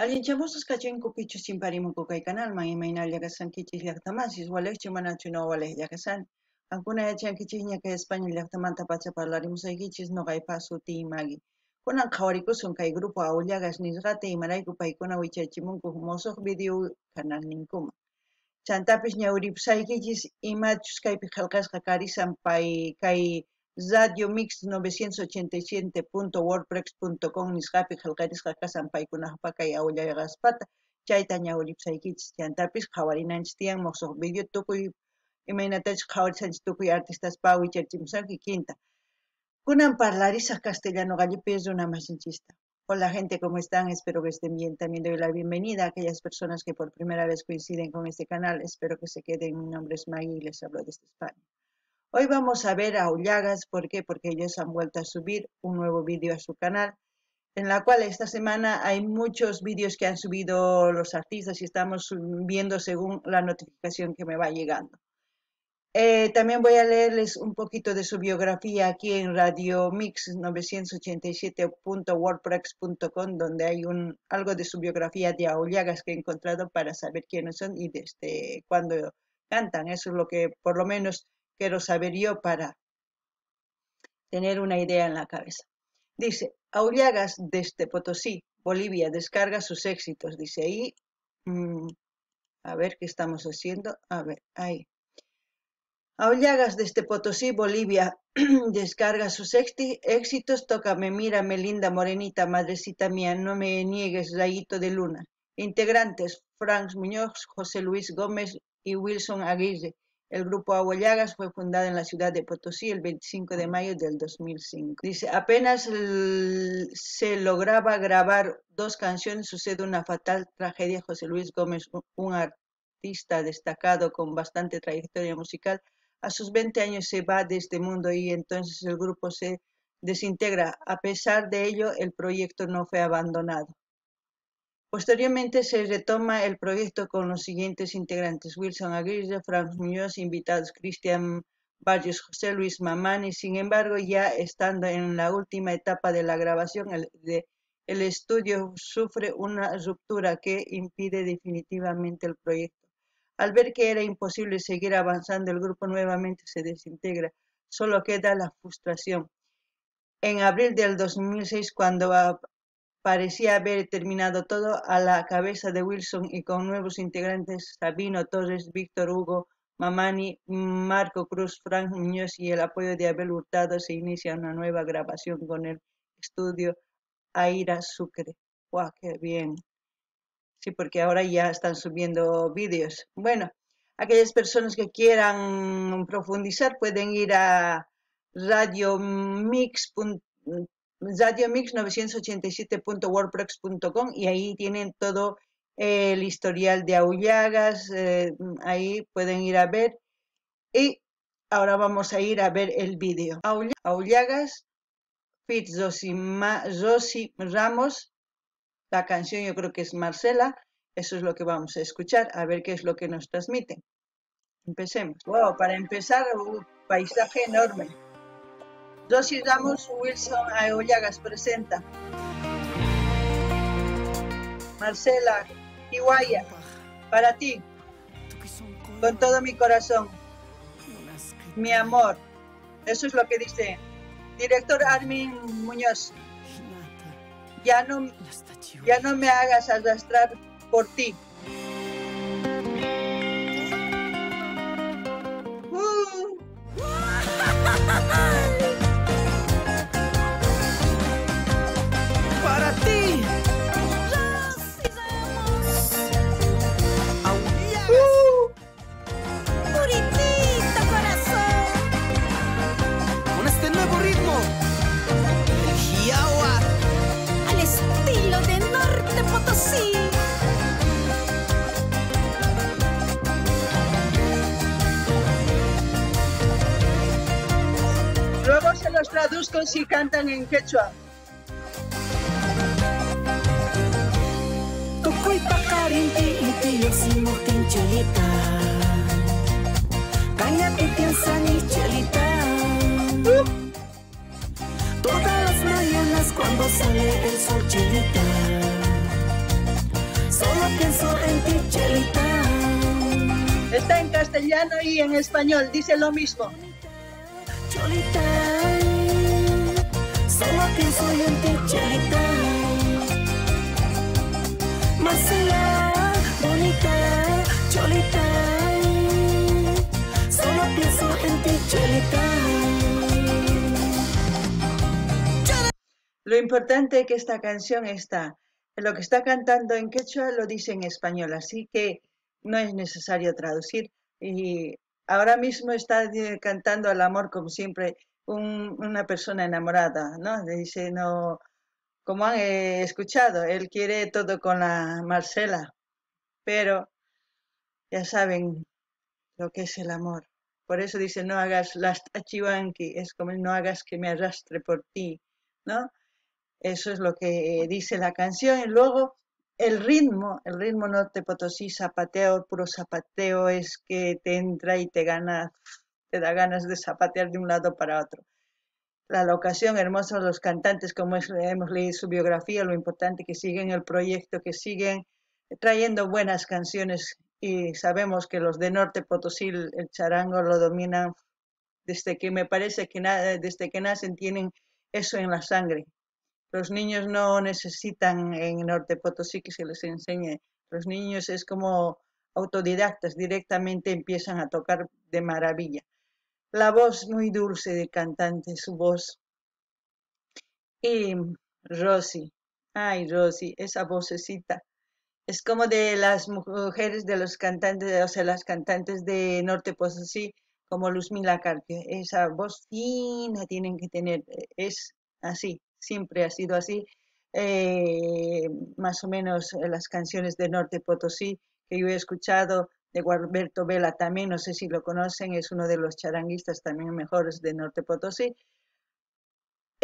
Allinchamusas kachinku pichus chimparimunku kay kanalman imayna llaqasankichis llaqtamasis walekchi manachu no walej llaqasani. Ankuna yachankichis ña kay España llaqtamanta pacha parlarimusaykichis noqaypas suti magi. Kunan qhawarikusun kay grupo Aullagas nisqata imarayku paykuna wichaychimunku musuq video canal ninkuman. Chantapis ñawripusaykichis imachus kaypi qillqasqa karisan pay kay Radio Mix 987.wordpress.com nisqapi qillqarisqa kasan paykunaqpa kay Aullagaspata chayta ñawripusaykichis chantapis qhawarinanchis tiyan musuq video tukuy imaynatachus qhawarisanchis tukuy artistaspa wichaychimusanki quinta. Kunan parlarisaq castellano gallipis runa masinchista. Hola gente, ¿cómo están? Espero que estén bien. También doy la bienvenida a aquellas personas que por primera vez coinciden con este canal. Espero que se queden. Mi nombre es Maggie y les hablo desde España. Hoy vamos a ver a Aullagas. ¿Por qué? Porque ellos han vuelto a subir un nuevo vídeo a su canal, en la cual esta semana hay muchos vídeos que han subido los artistas y estamos viendo según la notificación que me va llegando. También voy a leerles un poquito de su biografía aquí en Radio Mix 987.wordpress.com, donde hay algo de su biografía de Aullagas que he encontrado para saber quiénes son y desde cuándo cantan. Eso es lo que por lo menos quiero saber yo para tener una idea en la cabeza. Dice, Aullagas desde Potosí, Bolivia, descarga sus éxitos. Dice ahí, a ver qué estamos haciendo. A ver, ahí. Aullagas desde Potosí, Bolivia, descarga sus éxitos, tócame, mírame, linda morenita, madrecita mía, no me niegues, rayito de luna. Integrantes, Frank Muñoz, José Luis Gómez y Wilson Aguirre. El grupo Aullagas fue fundado en la ciudad de Potosí el 25 de mayo del 2005. Dice, apenas se lograba grabar 2 canciones, sucede una fatal tragedia. José Luis Gómez, un artista destacado con bastante trayectoria musical, a sus 20 años se va de este mundo y entonces el grupo se desintegra. A pesar de ello, el proyecto no fue abandonado. Posteriormente se retoma el proyecto con los siguientes integrantes: Wilson Aguirre, Frank Muñoz, invitados Cristian Barrios, José Luis Mamani. Sin embargo, ya estando en la última etapa de la grabación, el estudio sufre una ruptura que impide definitivamente el proyecto. Al ver que era imposible seguir avanzando, el grupo nuevamente se desintegra. Solo queda la frustración. En abril del 2006, cuando parecía haber terminado todo, a la cabeza de Wilson y con nuevos integrantes, Sabino Torres, Víctor Hugo, Mamani, Marco Cruz, Frank Muñoz y el apoyo de Abel Hurtado, se inicia una nueva grabación con el estudio Aira Sucre. ¡Guau, qué bien! Sí, porque ahora ya están subiendo vídeos. Bueno, aquellas personas que quieran profundizar pueden ir a Radio Mix 987.wordpress.com y ahí tienen todo el historial de Aullagas. Ahí pueden ir a ver. Y ahora vamos a ir a ver el vídeo. Aullagas, Fit Rosy Ramos. La canción yo creo que es Marcela. Eso es lo que vamos a escuchar, a ver qué es lo que nos transmiten. Empecemos. Wow, para empezar, un paisaje enorme. Rosy Ramos, Wilson Aullagas presenta. Marcela Iguaya, para ti, con todo mi corazón, mi amor. Eso es lo que dice director Armin Muñoz. Ya no me hagas arrastrar por ti. Para ti. Puritito corazón. Con este nuevo ritmo. Yawa. Al estilo de Norte Potosí. Luego se los traduzco si cantan en quechua. Tukoy pakarinti inti yosimok tin chelita. Kanya tutiansan y chelita. Todas las mañanas cuando sale el sol, chelita, pienso en ti, Chelita. Está en castellano y en español, dice lo mismo. Cholita, solo pienso en ti, Chelita. Marcela, bonita, Cholita, solo pienso en ti, Chelita. Lo importante es que esta canción está, lo que está cantando en quechua lo dice en español, así que no es necesario traducir. Y ahora mismo está cantando al amor como siempre una persona enamorada, ¿no? Dice, no, como han escuchado, él quiere todo con la Marcela, pero ya saben lo que es el amor. Por eso dice, no hagas las achivanqui, es como no hagas que me arrastre por ti, ¿no? Eso es lo que dice la canción. Y luego el ritmo norte potosí, zapateo, puro zapateo, es que te entra y te da ganas de zapatear de un lado para otro. La locación hermosa, los cantantes, como hemos leído su biografía, lo importante que siguen el proyecto, que siguen trayendo buenas canciones, y sabemos que los de Norte Potosí el charango lo dominan desde que me parece que desde que nacen tienen eso en la sangre. Los niños no necesitan en Norte Potosí que se les enseñe. Los niños es como autodidactas, directamente empiezan a tocar de maravilla. La voz muy dulce del cantante, su voz. Y Rosy, ay Rosy, esa vocecita. Es como de las mujeres de los cantantes, o sea, las cantantes de Norte Potosí, como Luzmila Carpio. Esa voz fina tienen que tener, es así, siempre ha sido así. Más o menos las canciones de Norte Potosí que yo he escuchado, de Gualberto Vela también, no sé si lo conocen, es uno de los charanguistas también mejores de Norte Potosí.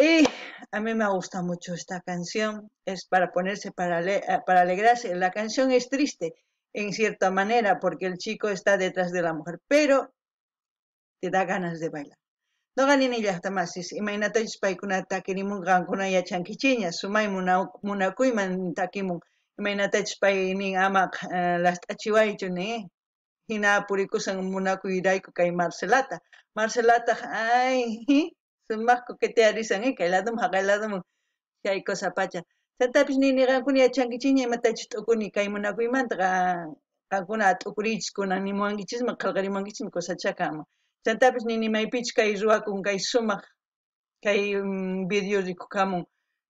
Y a mí me gusta mucho esta canción, es para ponerse, para alegrarse. La canción es triste, en cierta manera, porque el chico está detrás de la mujer, pero te da ganas de bailar. No ganin illahta masis, imaynatachus paykuna takirimunqankuna yachankichiña, sumay munakuyman takimun, imaynatachus paynin ama last'achiwaychu ni, hina purikusan munakuyrayku kay Marcelata. Marcelata, ay, sumaqku kitiarisan kayladum haqayladum kay cosa pacha. Chantapis niniqankuna yachankichiña imatachus t'ukuni kay munakuymantaqa qankuna t'ukuriychis kunan nimuwankichismi qillqarimuwankichismi cosachaqa ama. Chantapis nini maypich kay ruwakun kay sumaq kay video rikukamun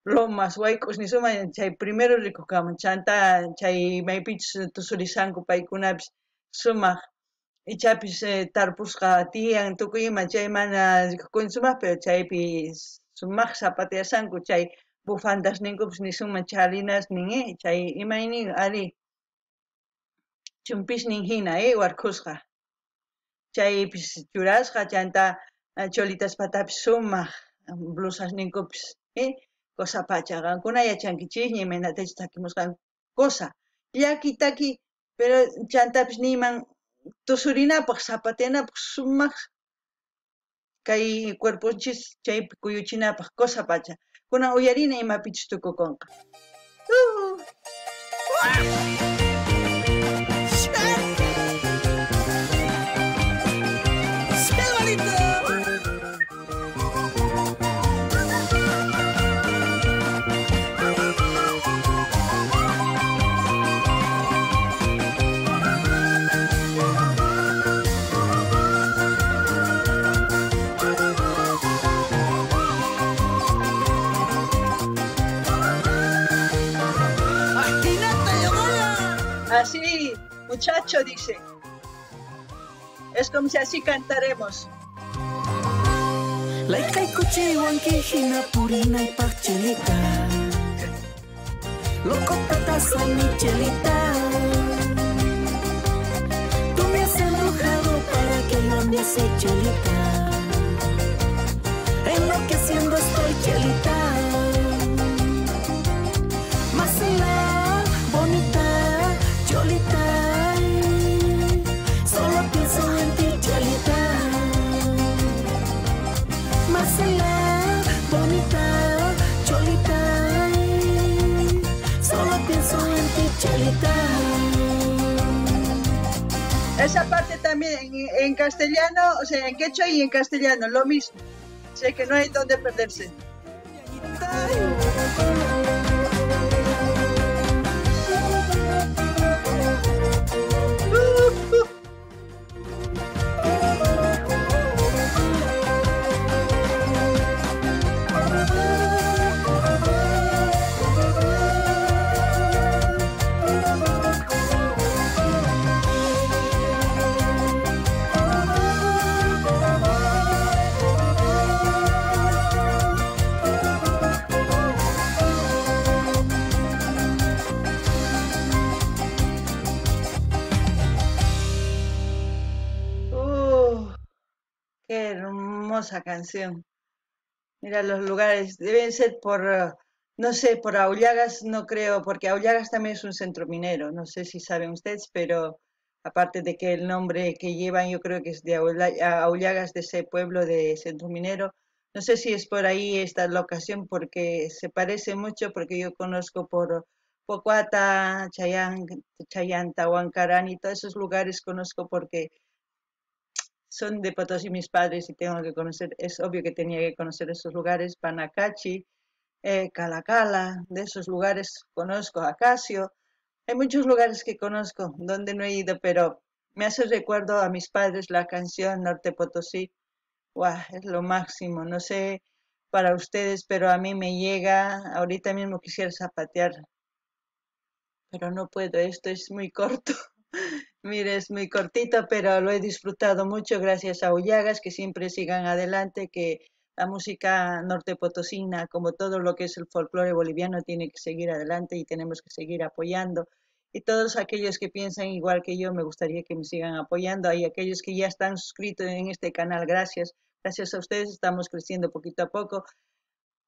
lomas wayk'us ni sumaq chay primero rikukamun chanta chay maypich tusurisanku paykunapis sumaq ichapis tarpusqa tiyan tukuy ima chay mana rikukuni sumaq pero chaypi sumaq zapateasanku chay bufandas ninkupis ni sumaq chalinas nin chay imaynin ari chumpishnin hina warkusqa chaypis churasqa chanta cholitas patapis sumaq blusas ninkupis cosa pacha qankuna yachankichikña imaynatachus takimusqan cosa llaki taki pero chantapis niman tusurinapaq zapateanapaq sumaq kay cuerpunchis chaypi kuyuchinapaq cosa pacha kunan uyarina imapichus tukukunqa Así, muchacho, dice. Es como si así cantaremos. Laikai kuchiwanki hina purina y pachelita. Loco tatazo mi chelita. Tú me has embrujado para que yo ande así, chelita. Enloqueciendo estoy, chelita. Marcela, bonita, cholita. Solo pienso en ti, chelita. Marcela, bonita, cholita. Solo pienso en ti, chelita. Esa parte también en castellano, o sea, en quechua y en castellano, lo mismo. Sé que no hay donde perderse. Qué hermosa canción. Mira, los lugares deben ser por, no sé, por Aullagas, no creo, porque Aullagas también es un centro minero. No sé si saben ustedes, pero aparte de que el nombre que llevan, yo creo que es de Aullagas, de ese pueblo de centro minero. No sé si es por ahí esta locación, porque se parece mucho, porque yo conozco por Pocuata, Chayán, Chayanta, Huancarán y todos esos lugares conozco porque son de Potosí mis padres y tengo que conocer, es obvio que tenía que conocer esos lugares, Panacachi, Calacala, de esos lugares conozco, Acacio, hay muchos lugares que conozco donde no he ido, pero me hace recuerdo a mis padres la canción Norte Potosí, ¡guau! Es lo máximo, no sé para ustedes, pero a mí me llega, ahorita mismo quisiera zapatear, pero no puedo, esto es muy corto. Mire, es muy cortito, pero lo he disfrutado mucho gracias a Ullagas, que siempre sigan adelante, que la música norte potosina, como todo lo que es el folclore boliviano, tiene que seguir adelante y tenemos que seguir apoyando. Y todos aquellos que piensan igual que yo, me gustaría que me sigan apoyando. Hay aquellos que ya están suscritos en este canal, gracias. Gracias a ustedes estamos creciendo poquito a poco.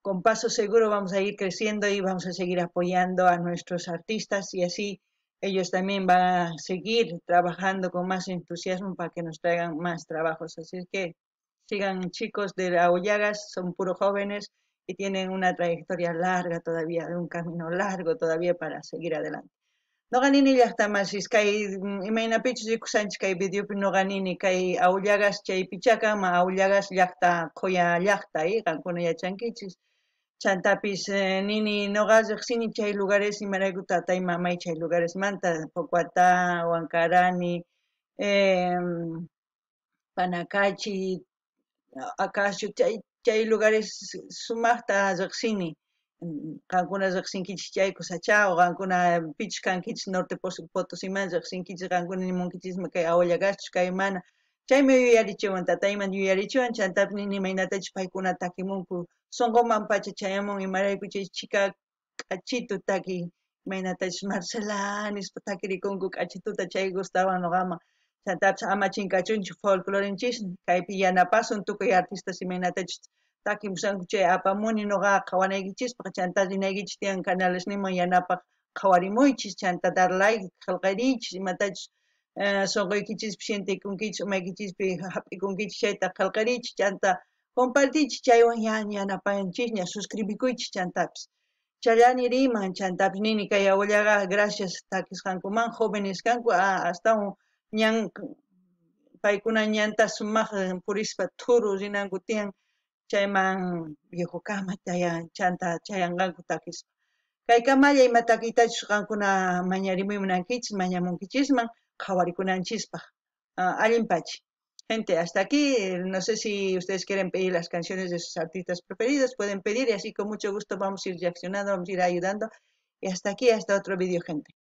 Con paso seguro vamos a ir creciendo y vamos a seguir apoyando a nuestros artistas y así ellos también van a seguir trabajando con más entusiasmo para que nos traigan más trabajos. Así es que sigan chicos de la Ollagas, son puros jóvenes y tienen una trayectoria larga todavía, un camino largo todavía para seguir adelante. Noqanini llaqtamansis kay imaynapichus rikusanchis kay videopi noqanini kay Aullagas chaypichaqa ma Aullagas llaqta quya llaqta qankuna yachankichis chantapis nini noqa riqsini chay lugares imarayku tatay mamay chay lugares manta Pocuata, Huancarani, Panacachi, Acacio chay lugares sumaqta riqsini qankuna riqsinkichis chayku sachao qankuna pichus kankichis norte Potosiman riqsinkichis qankuna nimunkichismi kay Aullagaschu kay mana chaymi yuyarichiwan tatayman yuyarichiwan chantapis nini imaynatachus paykuna takimunku sonqoman pacha chayamun imarayku chay chika k'achitu taki imaynatachus Marcela nispa takirikunku k'achituta chay gustawan noqaman chantapis ama chinkachunchu folclorenchismi kaypi yanapasun tukuy artistas imaynatachus takimusanku chay apamuni noqaqa qhawanaykichikpaq chanta rinaykichis tiyan canalesninman yanapaq qhawarimuychis chanta darlayki qillqariychis imatachus sonqoykichis sintiykunkichis umaykichikpi hap'ikunkichis chayta qillqariychis chanta compartiychis chaywan yanapanchis ña suscribikuychis chantapis challani riman chantapis nini kay Aullaga gracias takisqankuman jóvenes kanku astawan ñan paykuna ñanta sumaq purispa thuru rinanku tiyan chayman viejukama chanta chayanqanku takispa kay kamalla ima takiytachus qankuna mañarimunankichis mañamunkichisman qhawarikunanchispak allinpachi gente hasta aquí no sé si ustedes quieren pedir las canciones de sus artistas preferidos pueden pedir y así con mucho gusto vamos a ir reaccionando vamos a ir ayudando y hasta aquí hasta otro vídeo gente